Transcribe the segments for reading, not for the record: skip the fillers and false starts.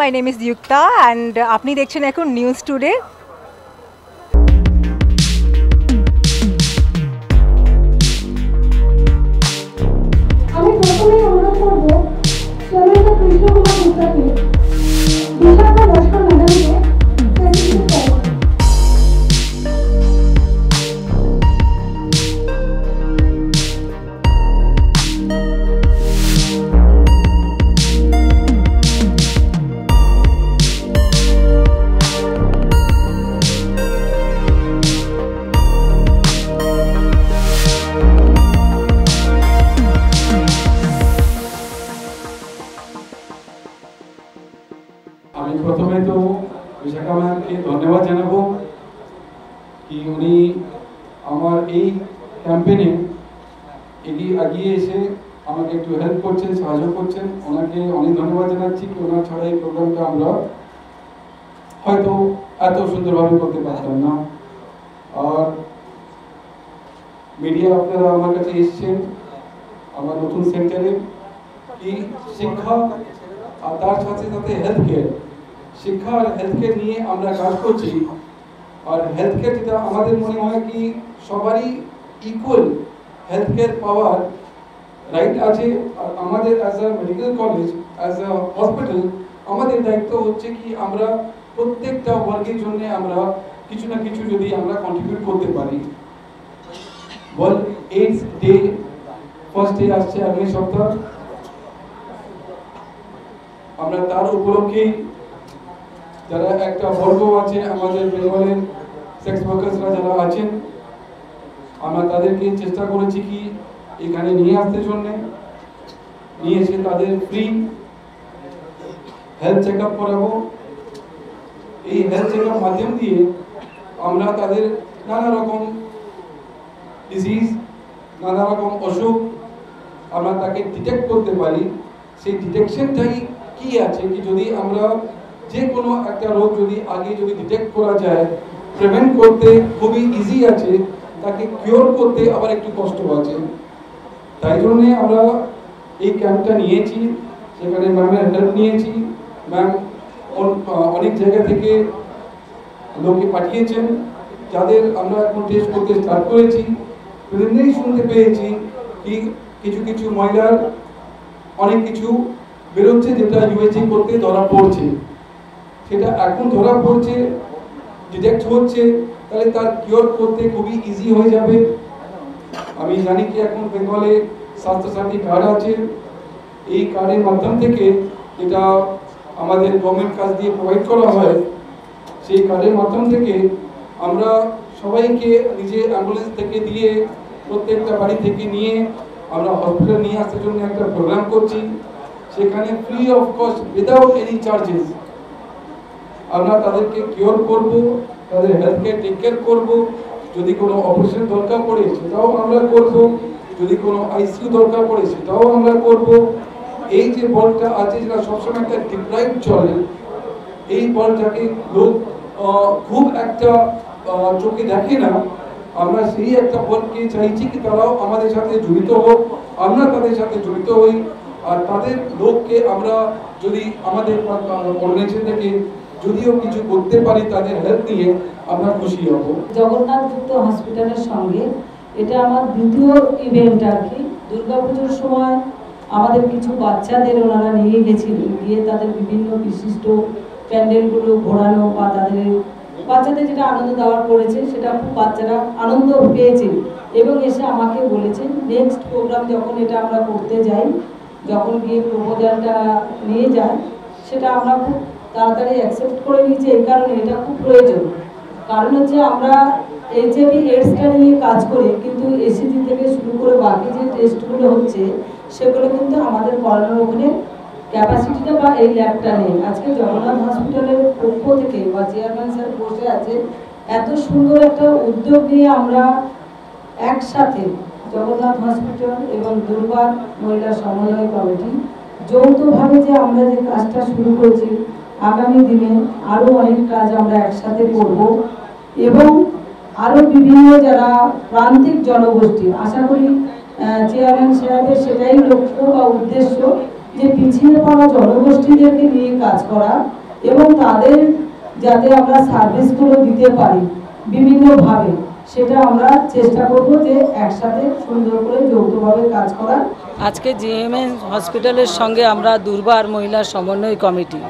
My name is যুক্তা and আপনি দেখছেন এখন নিউজ টুডে। আমি প্রথমেই অনুরোধ করবো শ্রমিকা কৃষ্ণকুমার গুপ্তাকে বিশাখা লস্কর ম্যাডামকে আমি প্রথমে তো বিশাখা ম্যামকে ধন্যবাদ জানাবো কি উনি আমার এই ক্যাম্পেইনে এগিয়ে এসে আমাকে একটু হেল্প করছেন, সাহায্য করছেন। ওনাকে অনেক ধন্যবাদ জানাচ্ছি। ওনার ছাড়া এই প্রোগ্রামটা আমরা হয়তো এত সুন্দরভাবে করতে পারতাম না। আর মিডিয়া আপনারা আমার কাছে এসছেন আমার নতুন সেন্টারে কি শিক্ষা আর তার সাথে সাথে হেলথ কেয়ার, শিক্ষা আর হেলথ কেয়ার নিয়ে আমরা কাজ করছি। আর হেলথ কেয়ার যেটা আমাদের মনে হয় কি সবারই ইকুয়াল হেলথ কেয়ার পাওয়ার রাইট আছে। আর আমাদের as a medical college, as a hospital, আমাদের দায়িত্ব হচ্ছে কি আমরা প্রত্যেকটা ওয়ার্কের জন্য আমরা কিছু না কিছু যদি আমরা কন্ট্রিবিউট করতে পারি। World AIDS day first day আসছে আগামী সপ্তাহ। আমরা তার উপলক্ষেই যারা একটা বর্গ আছে আমাদের বেঙ্গলের সেক্স ওয়ার্কার্সরা যারা আছেন, আমরা তাদেরকে চেষ্টা করেছি কি এখানে নিয়ে আসতে জন্যে, নিয়ে এসে তাদের ফ্রি হেলথ চেক আপ করাবো। এই হেলথ চেক আপ মাধ্যম দিয়ে আমরা তাদের নানা রকম ডিজিজ, নানা রকম অসুখ আমরা তাকে ডিটেক্ট করতে পারি। সেই ডিটেকশনটাই কি আছে কি যদি আমরা যে কোনো একটা রোগ যদি আগে যদি ডিটেক্ট করা যায়, প্রিভেন্ট করতে খুবই ইজি আছে, তাকে কিওর করতে আবার একটু কষ্ট আছে। তাই জন্য আমরা এই ক্যাম্পটা নিয়েছি, সেখানে ম্যামের হেল্প নিয়েছি। ম্যাম অনেক জায়গা থেকে লোককে পাঠিয়েছেন যাদের আমরা এখন টেস্ট করতে স্টার্ট করেছি। প্রতিদিনই শুনতে পেয়েছি কি কিছু কিছু মহিলার অনেক কিছু বেরোচ্ছে যেটা ইউএসজি করতে ধরা পড়ছে, সেটা এখন ধরা পড়ছে, ডিটেক্ট হচ্ছে, তাহলে তার কিওর করতে খুবই ইজি হয়ে যাবে। আমি জানি কি এখন বেঙ্গলে স্বাস্থ্যসাথী কার্ড আছে, এই কার্ডের মাধ্যম থেকে যেটা আমাদের গভর্নমেন্ট কাজ দিয়ে প্রোভাইড করা হয়, সেই কার্ডের মাধ্যম থেকে আমরা সবাইকে নিজে অ্যাম্বুলেন্স থেকে দিয়ে প্রত্যেকটা বাড়ি থেকে নিয়ে আমরা হসপিটাল নিয়ে আসার জন্য একটা প্রোগ্রাম করছি। সেখানে free of cost, without any charges আমরা তাদেরকে কিওর করব, তাদের হেলথ কেয়ার টেক কেয়ার করবো। যদি কোনো অপারেশন দরকার পড়ে সেটাও আমরা করব, যদি কোনো আইসিইউ দরকার পড়ে সেটাও আমরা করব। এই যে বলটা আছে যেটা সবসময় একটা ডিপ্রাইভ চলে, এই বলটাকে লোক খুব একটা চোখে দেখে না। আমরা সেই একটা বলকে চাইছি কি তারাও আমাদের সাথে জড়িত হোক, আমরা তাদের সাথে জড়িত হই। আর তাদের লোককে আমরা যদি আমাদের অর্গানাইজেশন থেকে যদিও কিছু করতে পারি তাদের হেল্প নিয়ে, আমরা খুশি হব। জগন্নাথ গুপ্ত হসপিটালের সঙ্গে এটা আমার দ্বিতীয় ইভেন্ট আর কি। দুর্গাপুজোর সময় আমাদের কিছু বাচ্চাদের ওনারা নিয়ে গেছিলেন, গিয়ে তাদের বিভিন্ন বিশিষ্ট প্যান্ডেলগুলো ঘোরানো বা তাদের বাচ্চাদের যেটা আনন্দ দেওয়ার করেছে সেটা খুব বাচ্চারা আনন্দ পেয়েছে এবং এসে আমাকে বলেছেন নেক্সট প্রোগ্রাম যখন এটা আমরা করতে যাই, যখন গিয়ে প্রপোজালটা নিয়ে যাই, সেটা আমরা খুব তাড়াতাড়ি অ্যাকসেপ্ট করে নিয়েছি। এই কারণে এটা খুব প্রয়োজন, কারণ হচ্ছে আমরা এইচআইভি এডসটা নিয়ে কাজ করি, কিন্তু এসিজি থেকে শুরু করে বাকি যে টেস্টগুলো হচ্ছে সেগুলো কিন্তু আমাদের করানোর ওখানে ক্যাপাসিটিটা বা এই ল্যাবটা নেই। আজকে জগন্নাথ হসপিটালের পক্ষ থেকে বা চেয়ারম্যান স্যার বসে আছে, এত সুন্দর একটা উদ্যোগ নিয়ে আমরা একসাথে জগন্নাথ হসপিটাল এবং দুর্বার মহিলা সমন্বয় কমিটি যৌথভাবে যে আমরা যে কাজটা শুরু করেছি, আগামী দিনে আরও অনেক কাজ আমরা একসাথে করব এবং আরও বিভিন্ন যারা প্রান্তিক জনগোষ্ঠী, আশা করি চেয়ারম্যান সাহেবের সেটাই লক্ষ্য বা উদ্দেশ্য, যে পিছিয়ে পড়া জনগোষ্ঠীদেরকে নিয়ে কাজ করা এবং তাদের যাতে আমরা সার্ভিসগুলো দিতে পারি বিভিন্নভাবে, সেটা আমরা চেষ্টা করব যে একসাথে সুন্দর করে যৌথভাবে কাজ করার। আজকে জিএমএন হসপিটালের সঙ্গে আমরা দুর্বার মহিলা সমন্বয় কমিটি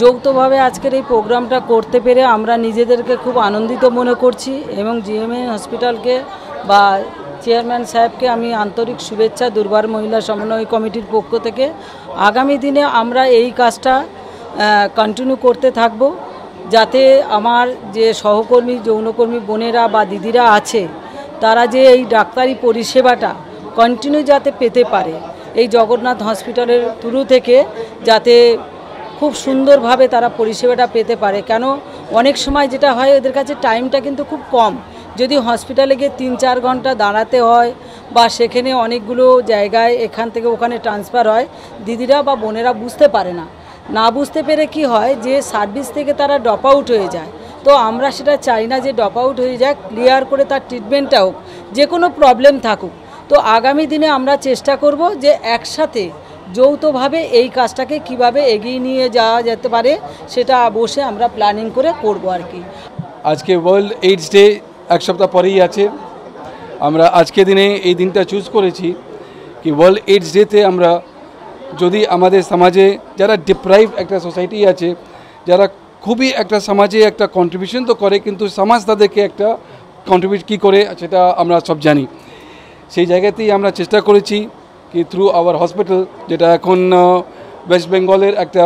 যৌথভাবে আজকের এই প্রোগ্রামটা করতে পেরে আমরা নিজেদেরকে খুব আনন্দিত মনে করছি এবং জিএমএন হসপিটালকে বা চেয়ারম্যান সাহেবকে আমি আন্তরিক শুভেচ্ছা দুর্বার মহিলা সমন্বয় কমিটির পক্ষ থেকে। আগামী দিনে আমরা এই কাজটা কন্টিনিউ করতে থাকব, যাতে আমার যে সহকর্মী যৌনকর্মী বোনেরা বা দিদিরা আছে তারা যে এই ডাক্তারি পরিষেবাটা কন্টিনিউ যাতে পেতে পারে, এই জগন্নাথ হসপিটালের থ্রু থেকে যাতে খুব সুন্দরভাবে তারা পরিষেবাটা পেতে পারে। কেন অনেক সময় যেটা হয় ওদের কাছে টাইমটা কিন্তু খুব কম, যদি হসপিটালে গিয়ে 3-4 ঘন্টা দাঁড়াতে হয় বা সেখানে অনেকগুলো জায়গায় এখান থেকে ওখানে ট্রান্সফার হয়, দিদিরা বা বোনেরা বুঝতে পারে না বুঝতে পেরে কি হয় যে সার্ভিস থেকে তারা ড্রপ আউট হয়ে যায়। তো আমরা সেটা চাই না যে ড্রপ আউট হয়ে যাক, ক্লিয়ার করে তার ট্রিটমেন্টটা হোক, যে কোনো প্রবলেম থাকুক। তো আগামী দিনে আমরা চেষ্টা করব যে একসাথে যৌথভাবে এই কাজটাকে কিভাবে এগিয়ে নিয়ে যাওয়া যেতে পারে সেটা বসে আমরা প্ল্যানিং করে করব আর কি। আজকে ওয়ার্ল্ড এইডস ডে এক সপ্তাহ পরেই আছে। আমরা আজকে দিনে এই দিনটা চুজ করেছি কি ওয়ার্ল্ড এইডস ডেতে আমরা যদি আমাদের সমাজে যারা ডিপ্রাইভ একটা সোসাইটি আছে, যারা খুবই একটা সমাজে একটা কন্ট্রিবিউশন তো করে কিন্তু সমাজ তাদেরকে একটা কন্ট্রিবিউট কী করে সেটা আমরা সব জানি। সেই জায়গাতেই আমরা চেষ্টা করেছি কি থ্রু আওয়ার হসপিটাল, যেটা এখন ওয়েস্ট বেঙ্গলের একটা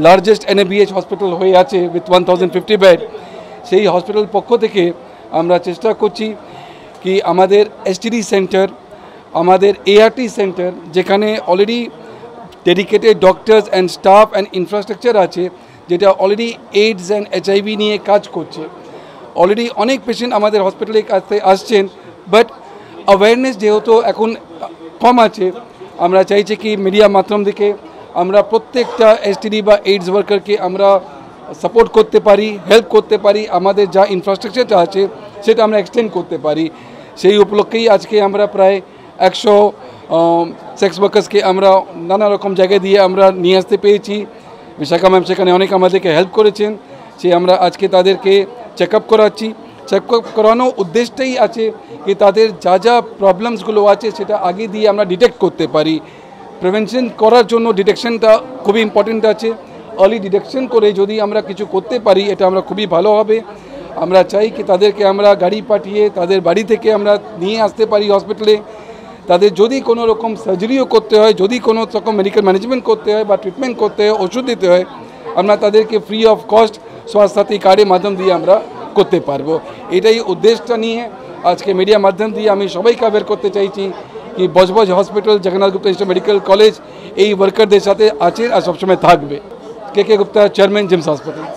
লার্জেস্ট NABH হসপিটাল হয়ে আছে উইথ 1050 বেড, সেই হসপিটাল পক্ষ থেকে আমরা চেষ্টা করছি কি আমাদের STD সেন্টার, আমাদের ART সেন্টার, যেখানে already dedicated doctors and staff and infrastructure আছে, যেটা অলরেডি এইডস অ্যান্ড HIV নিয়ে কাজ করছে। অলরেডি অনেক পেশেন্ট আমাদের হসপিটালে কাছে আসছেন, বাট অ্যাওয়ারনেস যেহেতু এখন কম আছে, আমরা চাইছি কি মিডিয়া মাধ্যম থেকে আমরা প্রত্যেকটা STD বা এইডস ওয়ার্কারকে আমরা সাপোর্ট করতে পারি, হেল্প করতে পারি, আমাদের যা ইনফ্রাস্ট্রাকচারটা আছে সেটা আমরা এক্সটেন্ড করতে পারি। সেই উপলক্ষেই আজকে আমরা প্রায় 100 সেক্স ওয়ার্কার্সকে আমরা নানা রকম জায়গায় দিয়ে আমরা নিয়ে আসতে পেরেছি। বিশাখা ম্যাম সেখানে অনেক আমাদেরকে হেল্প করেছেন, সে আমরা আজকে তাদেরকে চেক আপ করাচ্ছি। চেক আপ করানোর উদ্দেশ্যটাই আছে কি তাদের যা যা প্রবলেমসগুলো আছে সেটা আগে দিয়ে আমরা ডিটেক্ট করতে পারি। প্রিভেনশন করার জন্য ডিটেকশনটা খুবই ইম্পর্টেন্ট আছে। আর্লি ডিটেকশন করে যদি আমরা কিছু করতে পারি এটা আমরা খুবই ভালো হবে। আমরা চাই কি তাদেরকে আমরা গাড়ি পাঠিয়ে তাদের বাড়ি থেকে আমরা নিয়ে আসতে পারি হসপিটালে। তাদের যদি কোনো রকম সার্জারিও করতে হয়, যদি কোনো রকম মেডিকেল ম্যানেজমেন্ট করতে হয় বা ট্রিটমেন্ট করতে হয়, ওষুধ দিতে হয়, আমরা তাদেরকে ফ্রি অফ কস্ট স্বাস্থ্যসাথী কার্ডের মাধ্যম দিয়ে আমরা করতে পারবো। এটাই উদ্দেশ্যটা নিয়ে আজকে মিডিয়া মাধ্যম দিয়ে আমি সবাইকে অ্যাওয়্যার করতে চাইছি কি Budge Budge hospital, Jagannath Gupta institute medical college এই ওয়ার্কারদের সাথে আছে আর সবসময় থাকবে। KK Gupta, chairman, gems hospital.